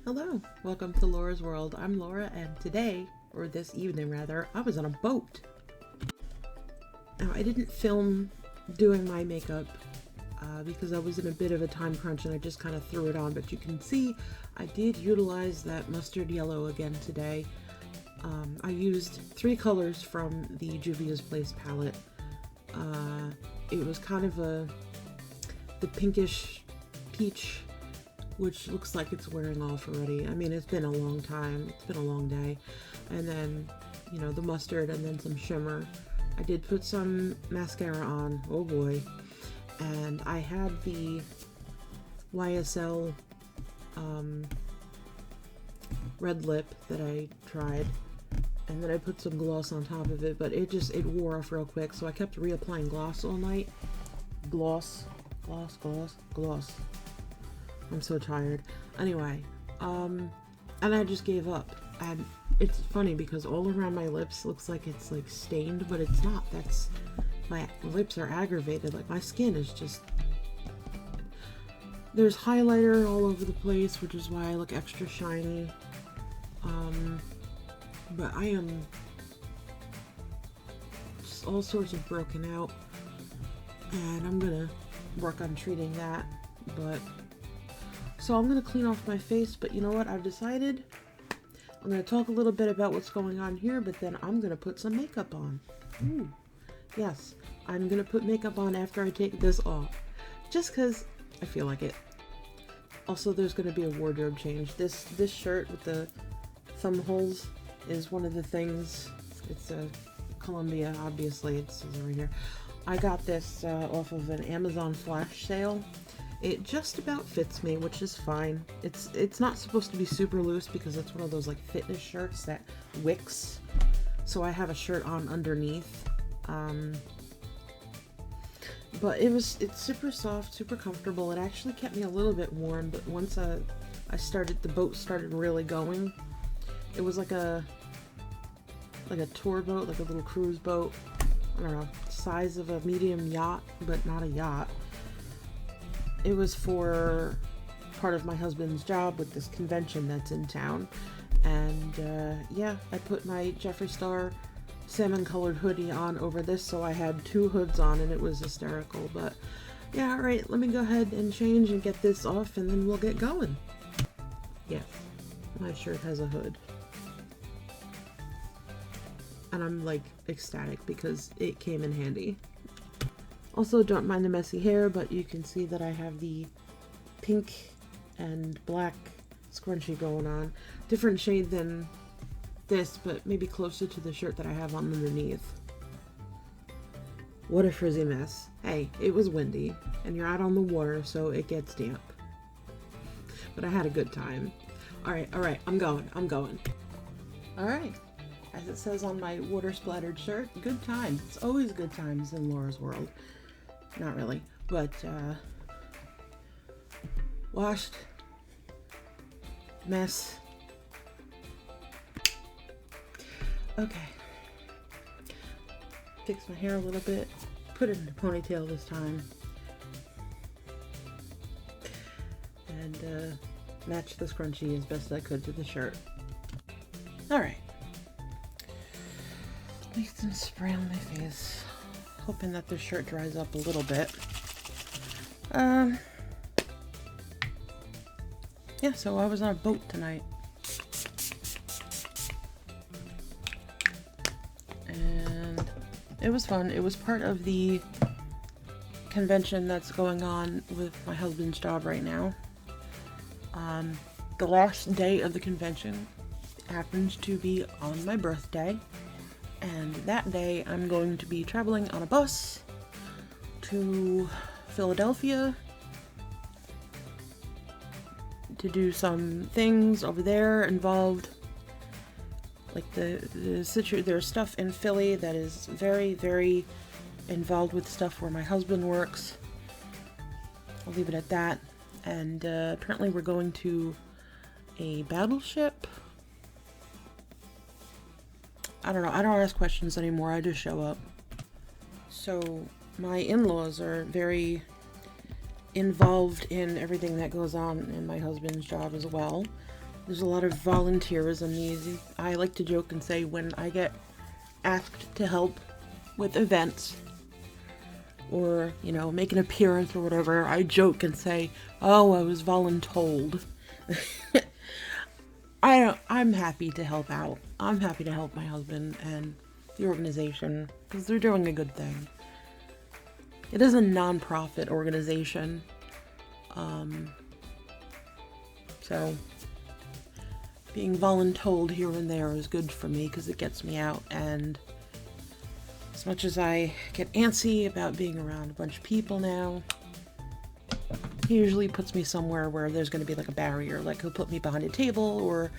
Hello, welcome to Laura's World. I'm Laura, and today, or this evening rather, I was on a boat. Now, I didn't film doing my makeup because I was in a bit of a time crunch and I just kind of threw it on, but you can see I did utilize that mustard yellow again today. I used 3 colors from the Juvia's Place palette. It was kind of the pinkish peach, which looks like it's wearing off already. I mean, it's been a long time. It's been a long day. And then, the mustard and then some shimmer. I did put some mascara on. Oh boy. And I had the YSL red lip that I tried. And then I put some gloss on top of it, but it wore off real quick. So I kept reapplying gloss all night. Gloss. I'm so tired. Anyway, and I just gave up. And it's funny because all around my lips looks like it's like stained, but it's not. My lips are aggravated. Like my skin is just, there's highlighter all over the place, which is why I look extra shiny. But I am just all sorts of broken out, and I'm gonna work on treating that. So I'm going to clean off my face, but you know what? I've decided I'm going to talk a little bit about what's going on here, but then I'm going to put some makeup on. Ooh. Yes, I'm going to put makeup on after I take this off, just because I feel like it. Also, there's going to be a wardrobe change. This shirt with the thumb holes is one of the things. It's a Columbia, obviously. It says right here. I got this off of an Amazon flash sale. It just about fits me, which is fine. It's not supposed to be super loose because it's one of those like fitness shirts that wicks. So I have a shirt on underneath. But it's super soft, super comfortable. It actually kept me a little bit warm, but once the boat started really going. It was like a tour boat, like a little cruise boat. I don't know, size of a medium yacht, but not a yacht. It was for part of my husband's job with this convention that's in town. And I put my Jeffree Star salmon colored hoodie on over this, so I had 2 hoods on and it was hysterical. But yeah, alright, let me go ahead and change and get this off and then we'll get going. Yes, my shirt has a hood. And I'm like ecstatic because it came in handy. Also, don't mind the messy hair, but you can see that I have the pink and black scrunchie going on. Different shade than this, but maybe closer to the shirt that I have on underneath. What a frizzy mess. Hey, it was windy, and you're out on the water, so it gets damp. But I had a good time. Alright, I'm going. Alright, as it says on my water-splattered shirt, good times. It's always good times in Laura's World. Not really, but washed, mess. Okay, fix my hair a little bit, put it in a ponytail this time, and match the scrunchie as best I could to the shirt. Alright, make some spray on my face. Hoping that the shirt dries up a little bit. Yeah, so I was on a boat tonight. And it was fun. It was part of the convention that's going on with my husband's job right now. The last day of the convention happens to be on my birthday. And that day, I'm going to be traveling on a bus to Philadelphia to do some things over there involved. Like there's stuff in Philly that is very, very involved with stuff where my husband works. I'll leave it at that. And apparently we're going to a battleship. I don't know. I don't ask questions anymore. I just show up. So my in-laws are very involved in everything that goes on in my husband's job as well. There's a lot of volunteerism easy. I like to joke and say when I get asked to help with events or, you know, make an appearance or whatever, I joke and say, oh, I was voluntold. I'm happy to help out. I'm happy to help my husband and the organization because they're doing a good thing. It is a non-profit organization. So being voluntold here and there is good for me because it gets me out, and as much as I get antsy about being around a bunch of people now, he usually puts me somewhere where there's going to be like a barrier. Like he'll put me behind a table, or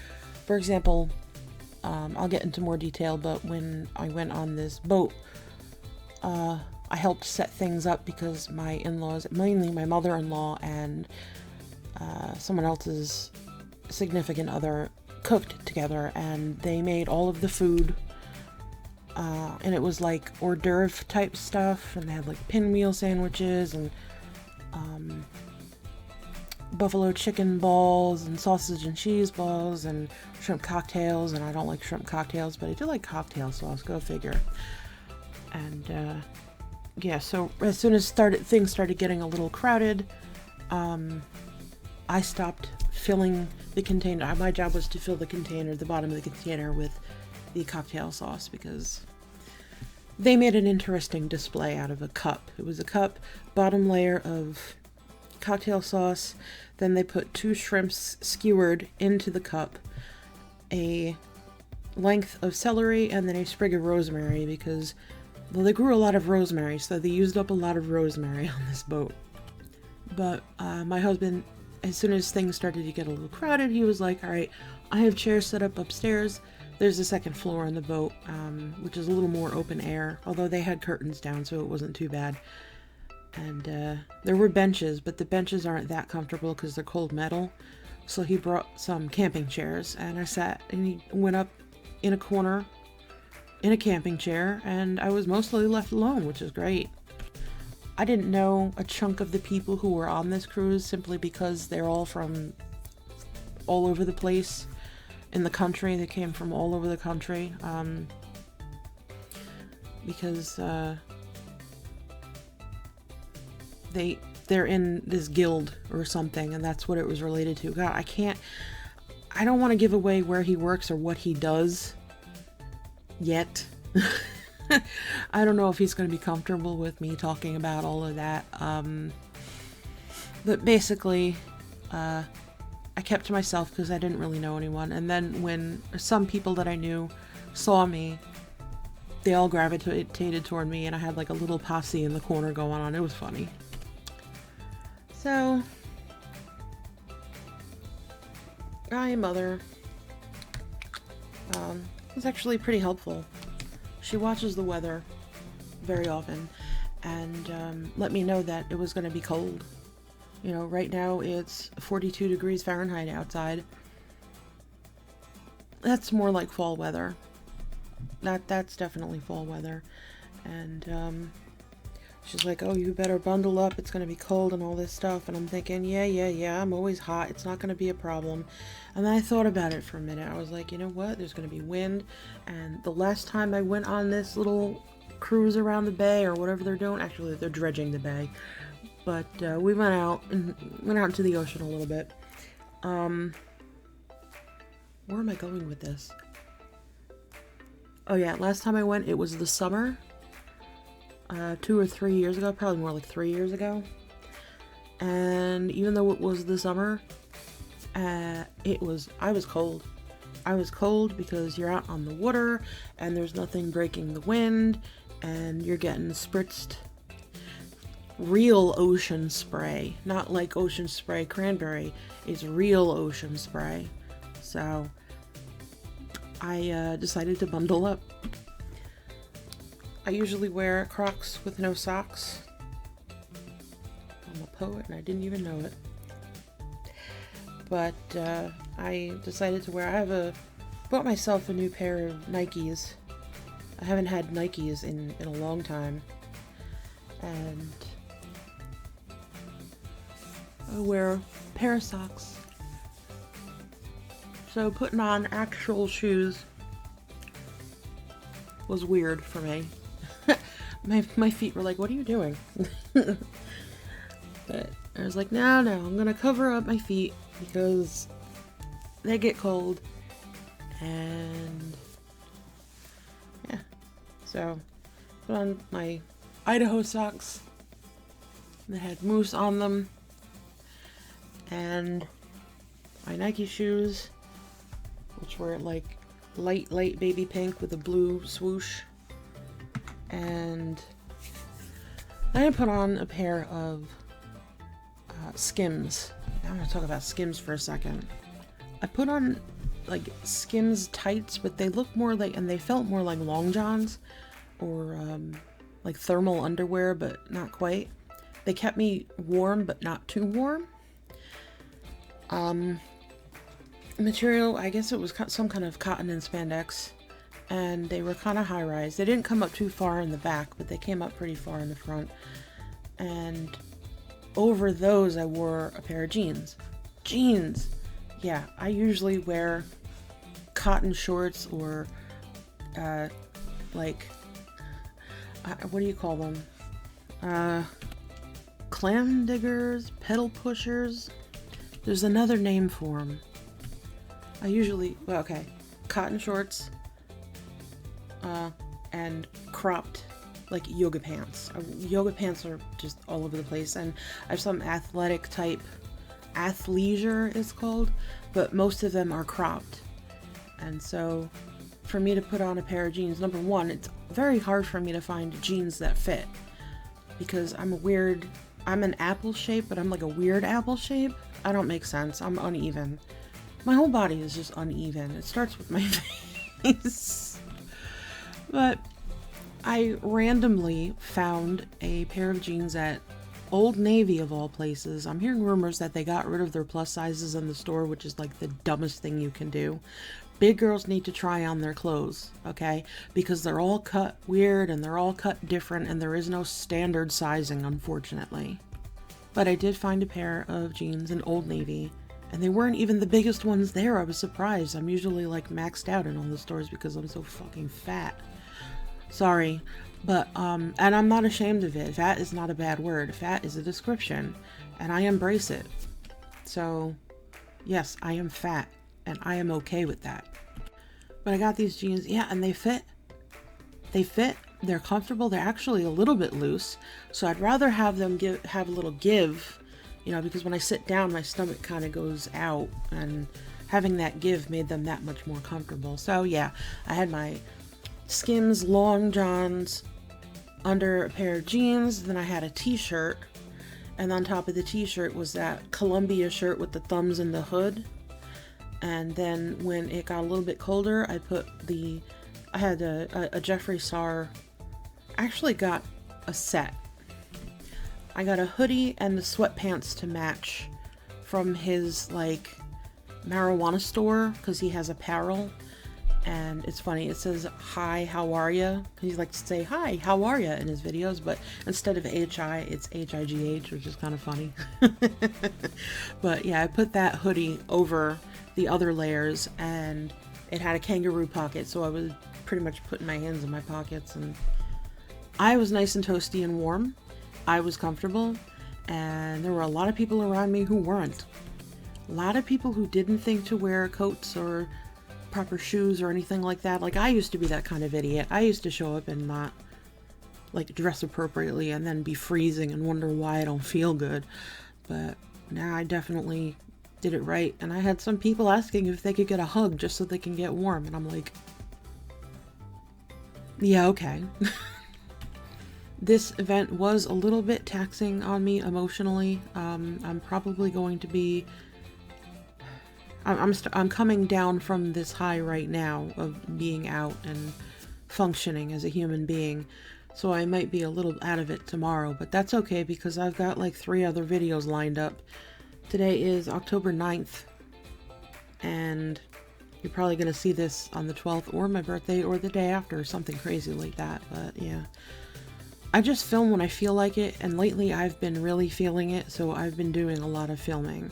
for example, I'll get into more detail, but when I went on this boat, I helped set things up because my in-laws, mainly my mother-in-law and someone else's significant other, cooked together, and they made all of the food, and it was like hors d'oeuvre type stuff, and they had like pinwheel sandwiches and buffalo chicken balls and sausage and cheese balls and shrimp cocktails, and I don't like shrimp cocktails, but I do like cocktail sauce, go figure. And yeah, so as soon as things started getting a little crowded, I stopped filling the container. My job was to fill the container, the bottom of the container, with the cocktail sauce because they made an interesting display out of a cup. It was a cup, bottom layer of cocktail sauce, then they put 2 shrimps skewered into the cup, a length of celery, and then a sprig of rosemary because, well, they grew a lot of rosemary, so they used up a lot of rosemary on this boat. But my husband, as soon as things started to get a little crowded, he was like, all right, I have chairs set up upstairs. There's a second floor on the boat, which is a little more open air, although they had curtains down, so it wasn't too bad. And there were benches, but the benches aren't that comfortable because they're cold metal. So he brought some camping chairs, and I sat, and he went up in a corner in a camping chair, and I was mostly left alone, which is great. I didn't know a chunk of the people who were on this cruise simply because they're all from all over the place in the country. They came from all over the country, because they're in this guild or something, and that's what it was related to. God, I don't want to give away where he works or what he does yet. I don't know if he's going to be comfortable with me talking about all of that. But basically, I kept to myself because I didn't really know anyone. And then when some people that I knew saw me, they all gravitated toward me, and I had like a little posse in the corner going on. It was funny. So, my mother was actually pretty helpful. She watches the weather very often and let me know that it was going to be cold. You know, right now it's 42 degrees Fahrenheit outside. That's more like fall weather. That's definitely fall weather. And she's like, oh, you better bundle up, it's going to be cold and all this stuff. And I'm thinking, yeah, I'm always hot. It's not going to be a problem. And then I thought about it for a minute. I was like, you know what? There's going to be wind. And the last time I went on this little cruise around the bay or whatever they're doing, actually they're dredging the bay. But we went out into the ocean a little bit. Where am I going with this? Oh yeah, last time I went, it was the summer. 2 or 3 years ago, probably more like 3 years ago. And even though it was the summer, I was cold. I was cold because you're out on the water and there's nothing breaking the wind and you're getting spritzed real ocean spray. Not like ocean spray cranberry. It's real ocean spray. So I decided to bundle up. I usually wear Crocs with no socks. I'm a poet and I didn't even know it. But I decided to wear, bought myself a new pair of Nikes. I haven't had Nikes in a long time. And I wear a pair of socks. So putting on actual shoes was weird for me. my feet were like, what are you doing? But I was like, no, I'm gonna cover up my feet because they get cold. And yeah, so put on my Idaho socks that had moose on them, and my Nike shoes, which were like light baby pink with a blue swoosh. And then I put on a pair of Skims. I'm gonna talk about Skims for a second. I put on like Skims tights, but they look more like, and they felt more like long johns or like thermal underwear, but not quite. They kept me warm, but not too warm. Material, I guess it was some kind of cotton and spandex, and they were kind of high rise. They didn't come up too far in the back, but they came up pretty far in the front. And over those, I wore a pair of jeans. Yeah, I usually wear cotton shorts or like what do you call them? Clam diggers, pedal pushers. There's another name for them. I usually, well, okay, cotton shorts and cropped like yoga pants. Yoga pants are just all over the place, and I have some athletic type, athleisure it's called, but most of them are cropped. And so for me to put on a pair of jeans, number one, it's very hard for me to find jeans that fit because I'm an apple shape, but I'm like a weird apple shape. I don't make sense. I'm uneven. My whole body is just uneven. It starts with my face. But I randomly found a pair of jeans at Old Navy of all places. I'm hearing rumors that they got rid of their plus sizes in the store, which is like the dumbest thing you can do. Big girls need to try on their clothes, okay? Because they're all cut weird and they're all cut different, and there is no standard sizing, unfortunately. But I did find a pair of jeans in Old Navy, and they weren't even the biggest ones there. I was surprised. I'm usually like maxed out in all the stores because I'm so fucking fat. Sorry, but and I'm not ashamed of it. Fat is not a bad word. Fat is a description, and I embrace it. So yes, I am fat, and I am okay with that. But I got these jeans, yeah, and they fit. They're comfortable. They're actually a little bit loose, so I'd rather have them have a little give, you know, because when I sit down, my stomach kind of goes out, and having that give made them that much more comfortable. So yeah, I had my Skims long johns under a pair of jeans, then I had a t-shirt, and on top of the t-shirt was that Columbia shirt with the thumbs and the hood. And then when it got a little bit colder, I had a Jeffree Star. I actually got a set. I got a hoodie and the sweatpants to match from his like marijuana store, because he has apparel. And it's funny, it says, hi, how are ya? He likes to say, hi, how are ya in his videos, but instead of H-I, it's H-I-G-H, which is kind of funny. But yeah, I put that hoodie over the other layers, and it had a kangaroo pocket, so I was pretty much putting my hands in my pockets, and I was nice and toasty and warm. I was comfortable, and there were a lot of people around me who weren't. A lot of people who didn't think to wear coats or proper shoes or anything like that. Like, I used to be that kind of idiot. I used to show up and not like dress appropriately and then be freezing and wonder why I don't feel good. But now I definitely did it right. And I had some people asking if they could get a hug just so they can get warm, and I'm like, yeah, okay. This event was a little bit taxing on me emotionally. I'm probably going to be I'm coming down from this high right now of being out and functioning as a human being, so I might be a little out of it tomorrow, but that's okay because I've got like 3 other videos lined up. Today is October 9th, and you're probably going to see this on the 12th or my birthday or the day after or something crazy like that. But yeah, I just film when I feel like it, and lately I've been really feeling it, so I've been doing a lot of filming,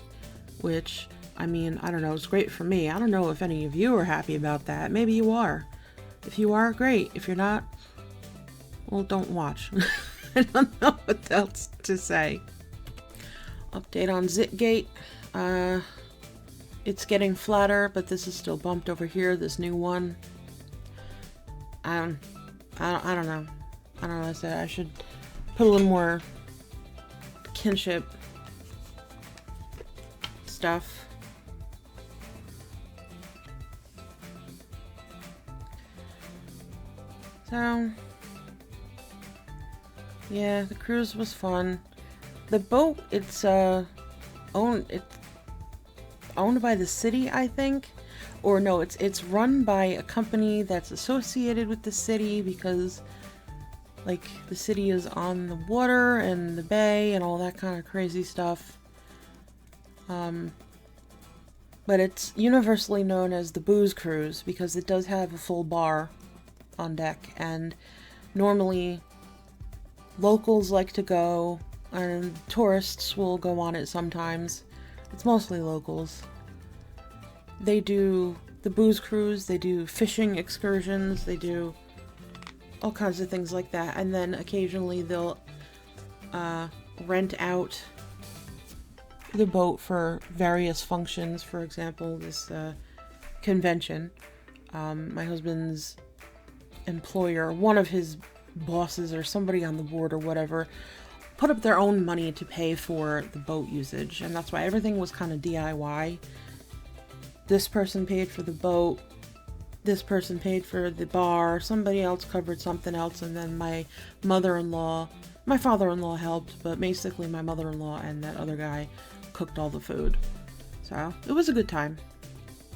which I mean, I don't know, it's great for me. I don't know if any of you are happy about that. Maybe you are. If you are, great. If you're not, well, don't watch. I don't know what else to say. Update on Zitgate. It's getting flatter, but this is still bumped over here, this new one. I don't know. I don't know what I said. I should put a little more kinship stuff. So, yeah, the cruise was fun. The boat, it's owned by the city, I think. Or no, it's run by a company that's associated with the city because, like, the city is on the water and the bay and all that kind of crazy stuff. But it's universally known as the Booze Cruise because it does have a full bar on deck, and normally locals like to go, and tourists will go on it sometimes. It's mostly locals. They do the Booze Cruise, they do fishing excursions, they do all kinds of things like that, and then occasionally they'll rent out the boat for various functions. For example, this convention. My husband's employer, one of his bosses or somebody on the board or whatever, put up their own money to pay for the boat usage, and that's why everything was kind of DIY. This person paid for the boat, this person paid for the bar, somebody else covered something else, and then my father-in-law helped, but basically my mother-in-law and that other guy cooked all the food. So it was a good time.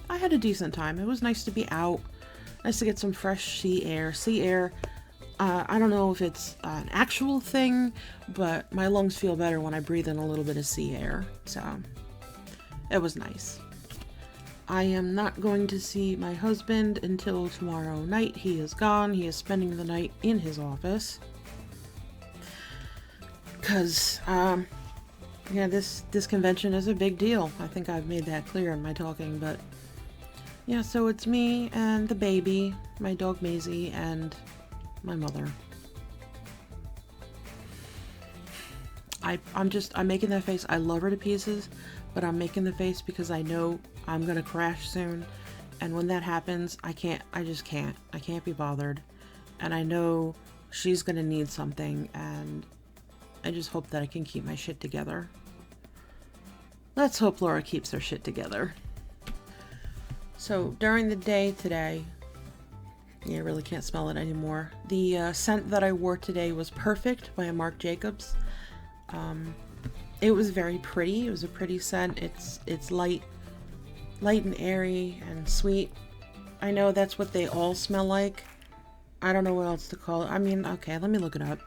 I had a decent time. It was nice to be out, nice to get some fresh sea air. I don't know if it's an actual thing, but my lungs feel better when I breathe in a little bit of sea air, so it was nice. I am not going to see my husband until tomorrow night. He is gone. He is spending the night in his office. Because, yeah, this convention is a big deal. I think I've made that clear in my talking, but yeah, so it's me and the baby, my dog Maisie, and my mother. I'm making that face. I love her to pieces, but I'm making the face because I know I'm gonna crash soon, and when that happens, I just can't be bothered, and I know she's gonna need something, and I just hope that I can keep my shit together. Let's hope Laura keeps her shit together. So during the day today, yeah, I really can't smell it anymore. The scent that I wore today was Perfect by Marc Jacobs. It was very pretty. It was a pretty scent. It's light and airy and sweet. I know that's what they all smell like. I don't know what else to call it. I mean, okay, let me look it up.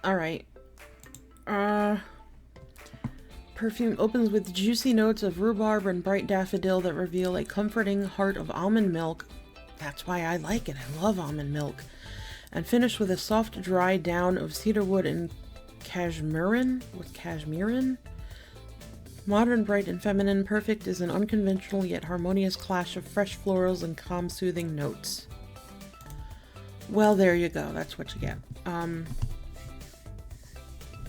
Alright. Perfume opens with juicy notes of rhubarb and bright daffodil that reveal a comforting heart of almond milk. That's why I like it. I love almond milk. And finish with a soft, dry down of cedarwood and cashmeran. What's cashmeran? Modern, bright, and feminine, Perfect is an unconventional yet harmonious clash of fresh florals and calm, soothing notes. Well, there you go. That's what you get.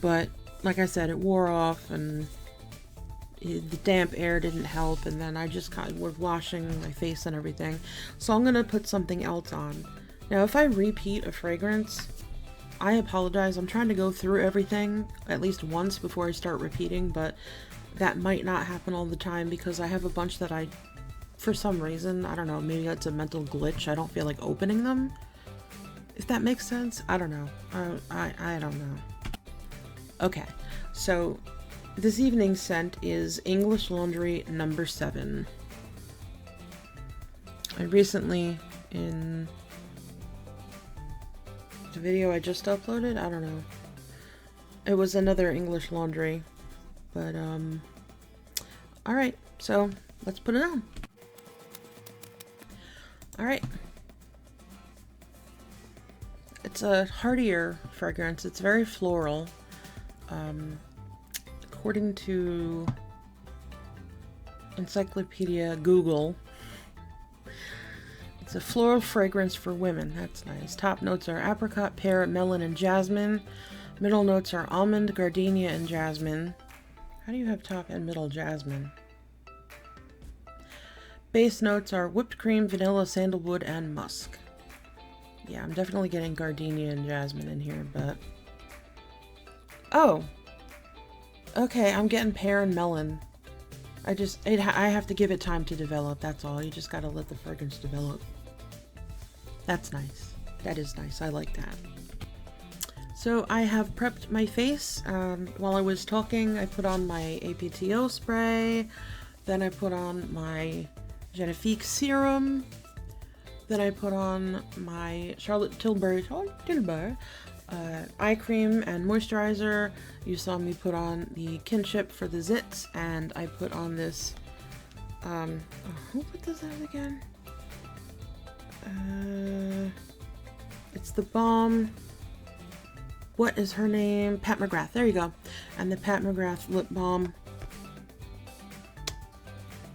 But like I said, it wore off, and the damp air didn't help, and then I just kind of was washing my face and everything. So I'm gonna put something else on. Now, if I repeat a fragrance, I apologize. I'm trying to go through everything at least once before I start repeating, but that might not happen all the time because I have a bunch that for some reason, I don't know, maybe it's a mental glitch, I don't feel like opening them. If that makes sense? I don't know. I don't know. Okay, so this evening's scent is English Laundry No. 7. I recently, in the video I just uploaded, I don't know. It was another English Laundry, but alright, so let's put it on. Alright. It's a heartier fragrance. It's very floral. According to Encyclopedia Google. It's a floral fragrance for women. That's nice. Top notes are apricot, pear, melon, and jasmine. Middle notes are almond, gardenia, and jasmine. How do you have top and middle jasmine? Base notes are whipped cream, vanilla, sandalwood, and musk. Yeah, I'm definitely getting gardenia and jasmine in here, but... Oh! Okay, I'm getting pear and melon. I have to give it time to develop, that's all. You just gotta let the fragrance develop. That's nice. That is nice. I like that. So I have prepped my face. While I was talking, I put on my APTO spray. Then I put on my Genifique serum. Then I put on my Charlotte Tilbury eye cream and moisturizer. You saw me put on the Kinship for the zits, and I put on this, who put this out again? It's the balm. What is her name? Pat McGrath. There you go. And the Pat McGrath lip balm.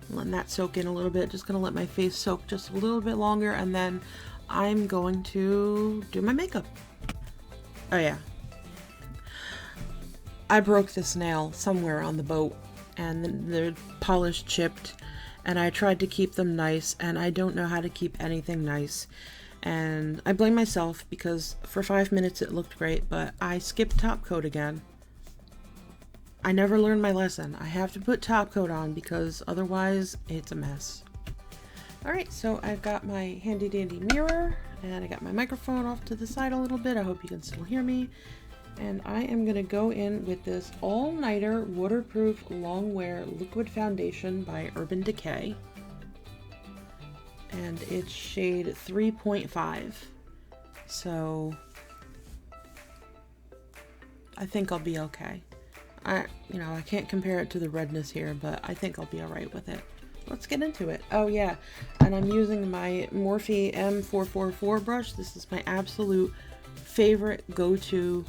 Letting that soak in a little bit. Just gonna let my face soak just a little bit longer, and then I'm going to do my makeup. Oh yeah. I broke this nail somewhere on the boat, and the polish chipped, and I tried to keep them nice, and I don't know how to keep anything nice. And I blame myself because for 5 minutes it looked great, but I skipped top coat again. I never learned my lesson. I have to put top coat on because otherwise it's a mess. Alright, so I've got my handy dandy mirror, and I got my microphone off to the side a little bit. I hope you can still hear me. And I am going to go in with this all-nighter waterproof long wear liquid foundation by Urban Decay. And it's shade 3.5. So I think I'll be okay. I can't compare it to the redness here, but I think I'll be alright with it. Let's get into it. Oh yeah, and I'm using my Morphe M444 brush. This is my absolute favorite go-to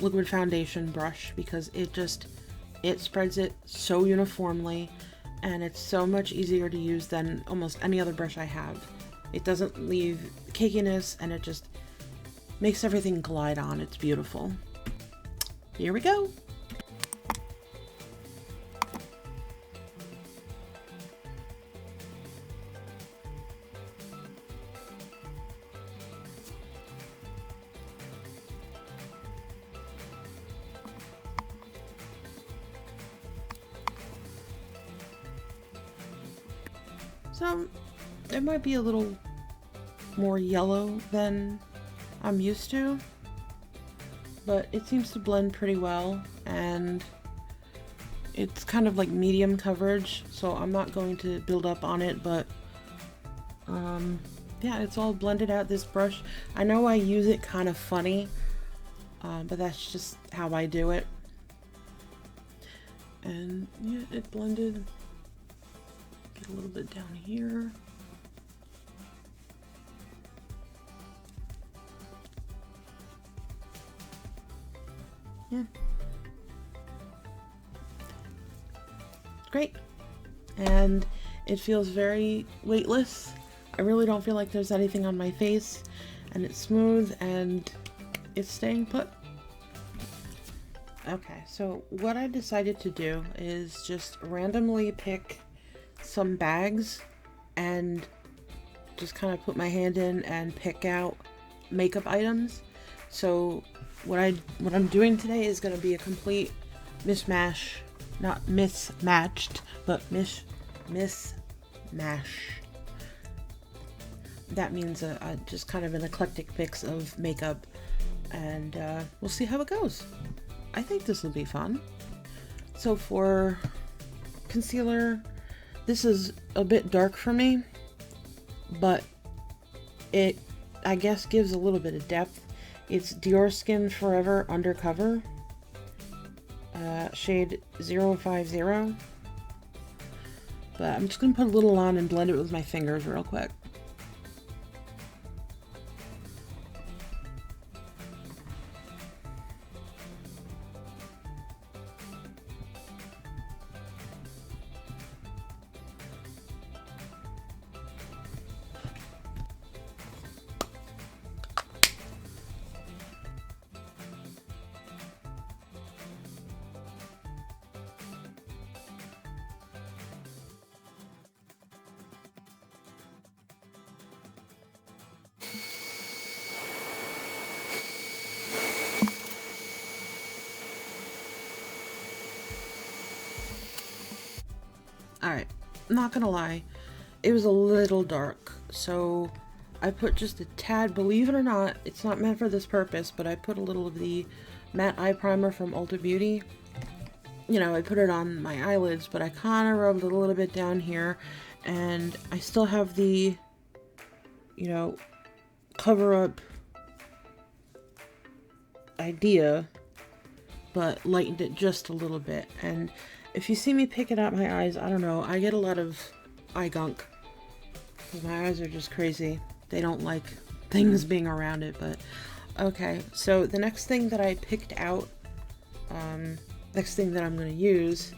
liquid foundation brush because it spreads it so uniformly, and it's so much easier to use than almost any other brush I have. It doesn't leave cakiness, and it just makes everything glide on. It's beautiful. Here we go. So it might be a little more yellow than I'm used to, but it seems to blend pretty well, and it's kind of like medium coverage, so I'm not going to build up on it, but yeah, it's all blended out. This brush, I know I use it kind of funny, but that's just how I do it. And yeah, it blended. Get a little bit down here. Yeah. Great. And it feels very weightless. I really don't feel like there's anything on my face, and it's smooth and it's staying put. Okay, so what I decided to do is just randomly pick some bags and just kind of put my hand in and pick out makeup items. So what I'm doing today is going to be a complete mismatch, not mismatched, but mismatch. That means just kind of an eclectic mix of makeup, and we'll see how it goes. I think this will be fun. So for concealer, this is a bit dark for me, but it, I guess, gives a little bit of depth. It's Dior Skin Forever Undercover, shade 050. But I'm just going to put a little on and blend it with my fingers real quick. Alright, not gonna lie, it was a little dark, so I put just a tad, believe it or not, it's not meant for this purpose, but I put a little of the matte eye primer from Ulta Beauty. You know, I put it on my eyelids, but I kind of rubbed it a little bit down here, and I still have the, you know, cover up idea, but lightened it just a little bit. And if you see me picking out my eyes, I don't know, I get a lot of eye gunk, because my eyes are just crazy. They don't like things being around it, but okay. So the next thing that I picked out, next thing that I'm going to use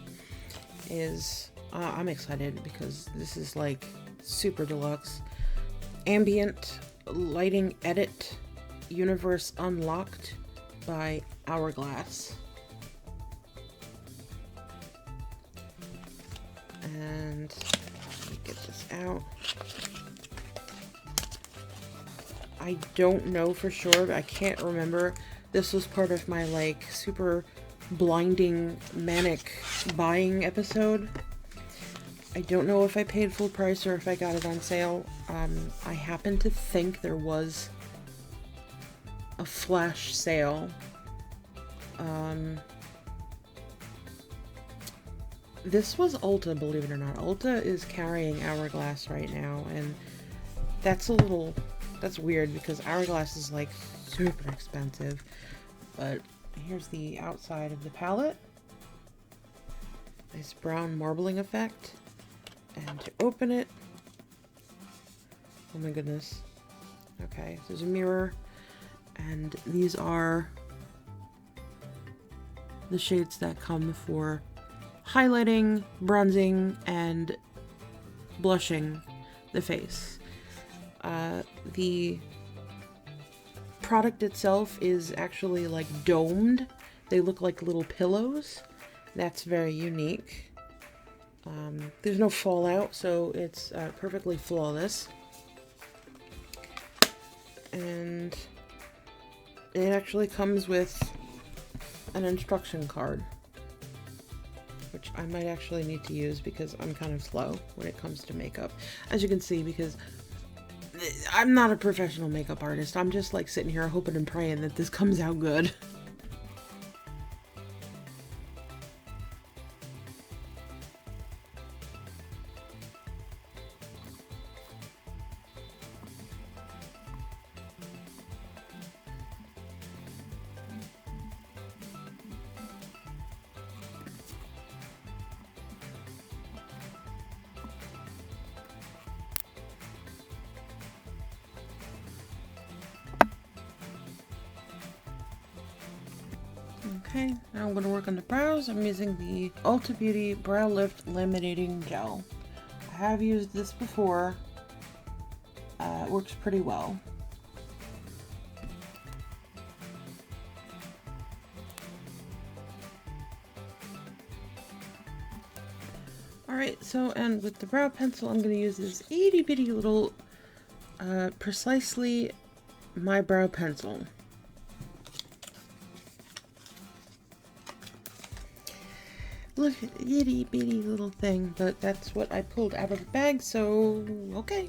is, I'm excited because this is like super deluxe. Ambient Lighting Edit Universe Unlocked by Hourglass. And let me get this out. I don't know for sure, but I can't remember. This was part of my like super blinding manic buying episode. I don't know if I paid full price or if I got it on sale. I happen to think there was a flash sale. This was Ulta, believe it or not. Ulta is carrying Hourglass right now, and that's weird because Hourglass is like super expensive. But here's the outside of the palette. Nice brown marbling effect. And to open it, oh my goodness. Okay, there's a mirror, and these are the shades that come for highlighting, bronzing, and blushing the face. The product itself is actually like domed. They look like little pillows. That's very unique. There's no fallout, so it's perfectly flawless. And it actually comes with an instruction card, which I might actually need to use because I'm kind of slow when it comes to makeup. As you can see, because I'm not a professional makeup artist. I'm just like sitting here hoping and praying that this comes out good. Okay, now I'm going to work on the brows. I'm using the Ulta Beauty Brow Lift Laminating Gel. I have used this before. It works pretty well. Alright, so, and with the brow pencil, I'm going to use this itty bitty little Precisely My Brow Pencil. Look at the itty bitty little thing, but that's what I pulled out of the bag, so okay.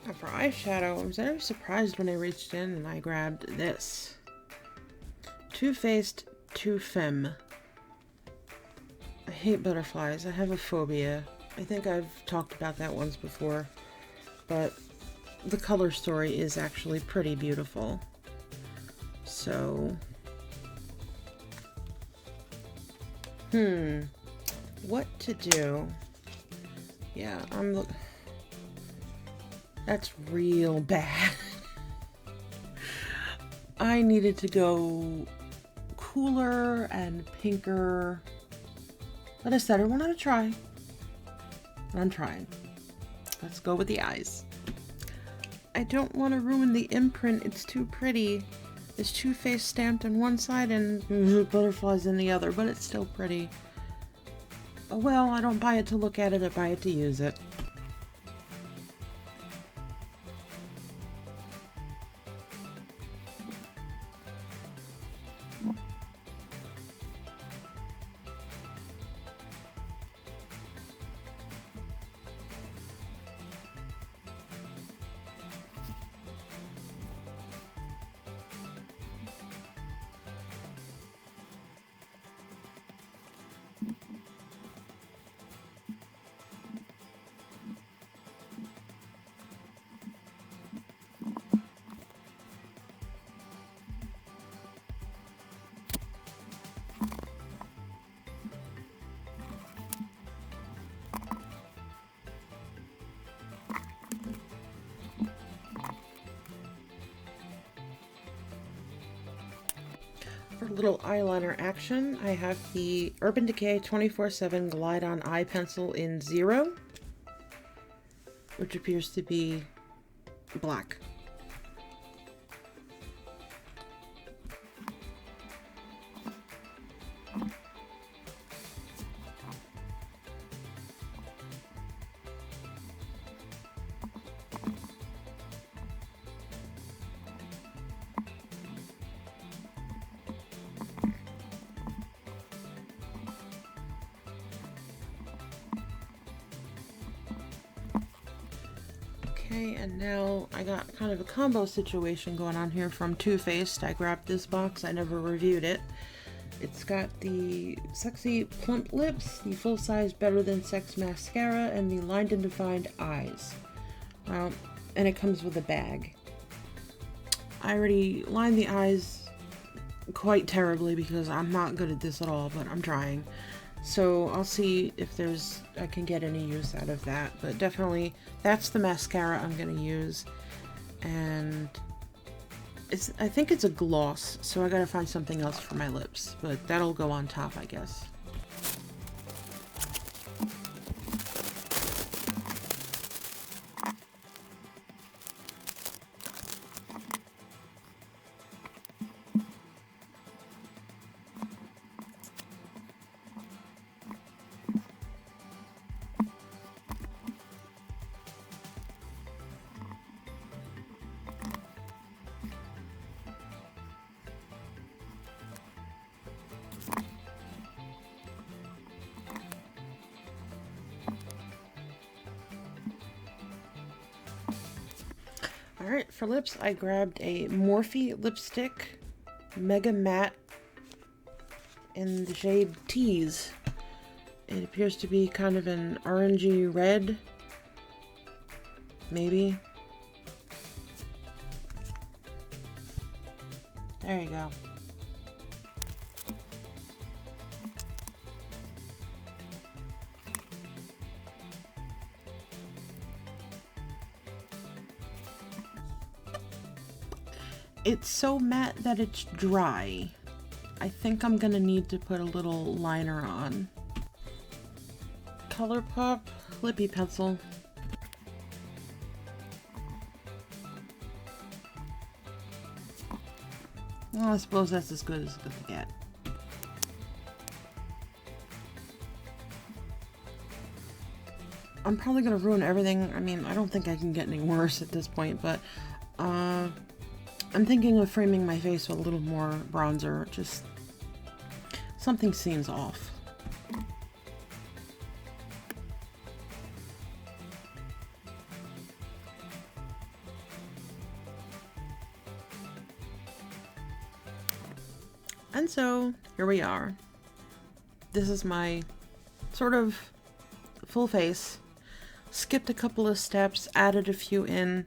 Now for eyeshadow, I was very surprised when I reached in and I grabbed this. Too Faced Too Femme. I hate butterflies. I have a phobia. I think I've talked about that once before, but the color story is actually pretty beautiful. So, what to do? Yeah, that's real bad. I needed to go cooler and pinker, but I said I wanted to try. I'm trying. Let's go with the eyes. I don't want to ruin the imprint. It's too pretty. It's Too Faced stamped on one side and butterflies in the other, but it's still pretty. Oh well, I don't buy it to look at it, I buy it to use it. little eyeliner action, I have the Urban Decay 24/7 Glide On Eye Pencil in 0, which appears to be black. Okay, and now I got kind of a combo situation going on here from Too Faced. I grabbed this box, I never reviewed it. It's got the Sexy Plump Lips, the full-size Better Than Sex Mascara, and the Lined and Defined Eyes. Well, and it comes with a bag. I already lined the eyes quite terribly because I'm not good at this at all, but I'm trying. So I'll see if I can get any use out of that, but definitely that's the mascara I'm gonna use. And I think it's a gloss, so I gotta find something else for my lips, but that'll go on top, I guess. Alright, for lips, I grabbed a Morphe lipstick, Mega Matte, in the shade Tease. It appears to be kind of an orangey red, maybe. There you go. It's so matte that it's dry. I think I'm gonna need to put a little liner on. ColourPop Lippy Pencil. Well, I suppose that's as good as it's gonna get. I'm probably gonna ruin everything. I mean, I don't think I can get any worse at this point, but I'm thinking of framing my face with a little more bronzer. Just something seems off. And so here we are. This is my sort of full face. Skipped a couple of steps, added a few in.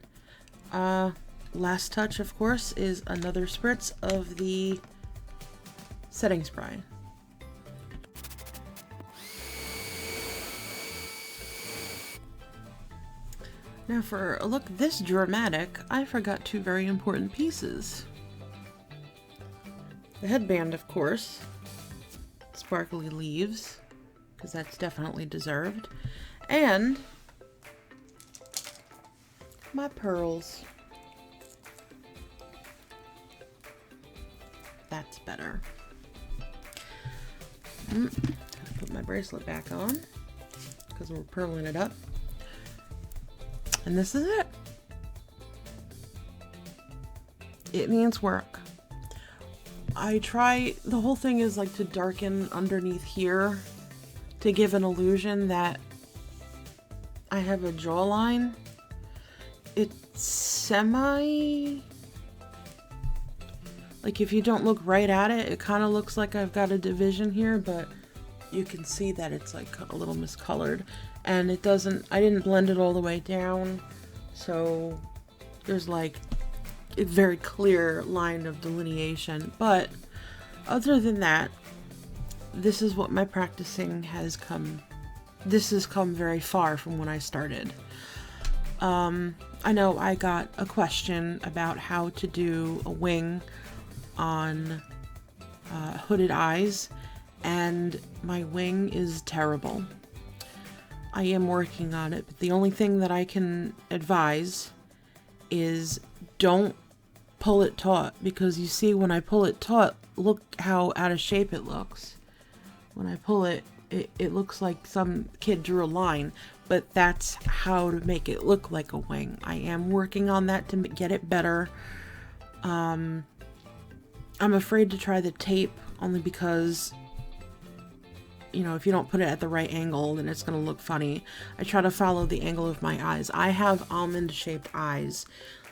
Last touch, of course, is another spritz of the setting spray. Now for a look this dramatic, I forgot two very important pieces. The headband, of course. Sparkly leaves, because that's definitely deserved. And my pearls. That's better. Put my bracelet back on because we're pearling it up. And this is it. It needs work. The whole thing is like to darken underneath here to give an illusion that I have a jawline. It's like if you don't look right at it, it kind of looks like I've got a division here, but you can see that it's like a little miscolored. And I didn't blend it all the way down, so there's like a very clear line of delineation. But other than that, this is what my practicing has come. This has come very far from when I started. I know I got a question about how to do a wing on hooded eyes, and my wing is terrible. I am working on it, but the only thing that I can advise is don't pull it taut, because you see when I pull it taut, look how out of shape it looks. When I pull it, it looks like some kid drew a line, but that's how to make it look like a wing. I am working on that to get it better. I'm afraid to try the tape only because, you know, if you don't put it at the right angle, then it's going to look funny. I try to follow the angle of my eyes. I have almond shaped eyes,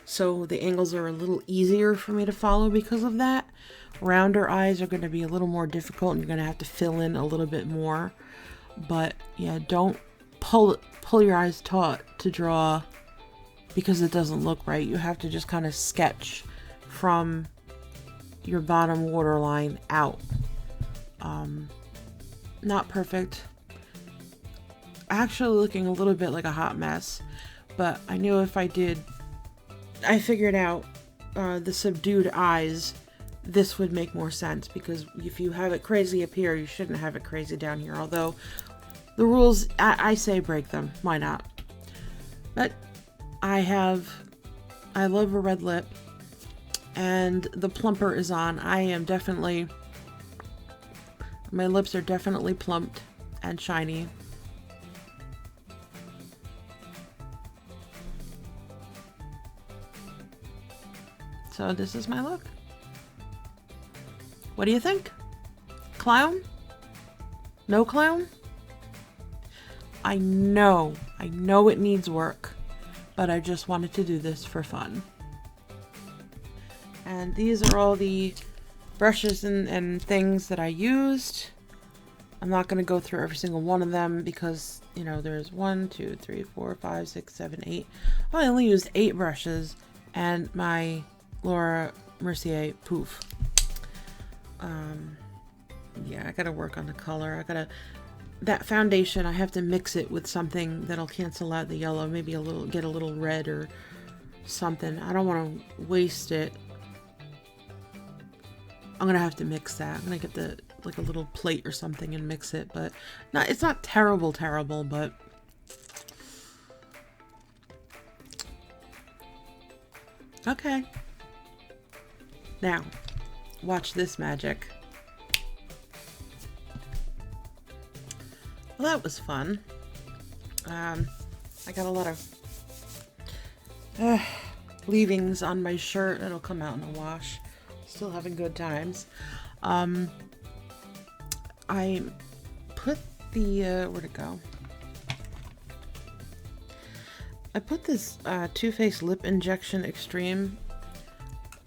so the angles are a little easier for me to follow because of that. Rounder eyes are going to be a little more difficult, and you're going to have to fill in a little bit more. But yeah, don't pull your eyes taut to draw because it doesn't look right. You have to just kind of sketch from your bottom waterline out. Not perfect. Actually looking a little bit like a hot mess, but I knew if I figured out the subdued eyes, this would make more sense, because if you have it crazy up here, you shouldn't have it crazy down here. Although the rules, I say break them. Why not? But I love a red lip, and the plumper is on. My lips are definitely plumped and shiny. So this is my look. What do you think? Clown? No clown? I know it needs work, but I just wanted to do this for fun. And these are all the brushes and things that I used. I'm not going to go through every single one of them because, you know, there's 1, 2, 3, 4, 5, 6, 7, 8. Well, I only used 8 brushes and my Laura Mercier poof. Yeah, I gotta work on the color. That foundation, I have to mix it with something that'll cancel out the yellow. Maybe get a little red or something. I don't want to waste it. I'm gonna have to mix that. I'm gonna get like a little plate or something and mix it, but it's not terrible, but okay. Now, watch this magic. Well, that was fun. I got a lot of leavings on my shirt. It'll come out in the wash. Still having good times. I put the where'd it go? I put this Too Faced Lip Injection Extreme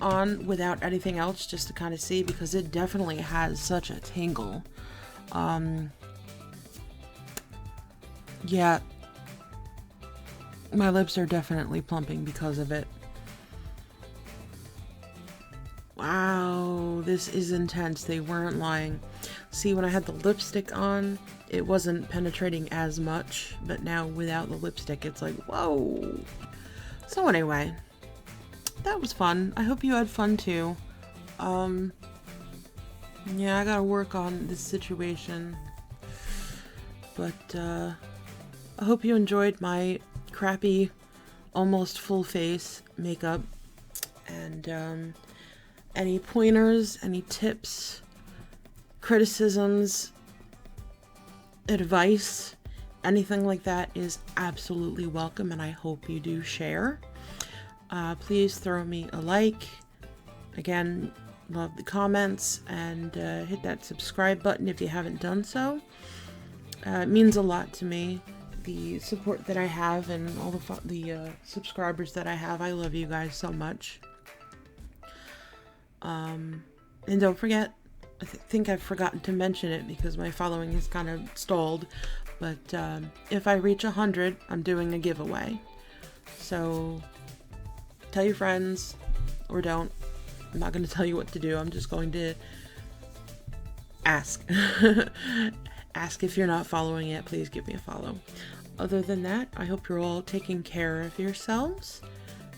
on without anything else, just to kind of see, because it definitely has such a tingle. Yeah, my lips are definitely plumping because of it. Wow, this is intense. They weren't lying. See, when I had the lipstick on, it wasn't penetrating as much, but now without the lipstick, it's like, whoa. So anyway, that was fun. I hope you had fun too. Yeah, I gotta work on this situation, but I hope you enjoyed my crappy, almost full face makeup, and any pointers, any tips, criticisms, advice, anything like that is absolutely welcome, and I hope you do share. Please throw me a like. Again, love the comments, and hit that subscribe button if you haven't done so. It means a lot to me, the support that I have and all the subscribers that I have. I love you guys so much. And don't forget, I think I've forgotten to mention it because my following is kind of stalled, but if I reach 100, I'm doing a giveaway. So tell your friends, or don't. I'm not going to tell you what to do. I'm just going to ask. Ask if you're not following it. Please give me a follow. Other than that, I hope you're all taking care of yourselves.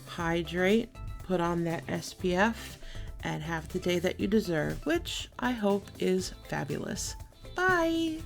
Hydrate, put on that SPF, and have the day that you deserve, which I hope is fabulous. Bye!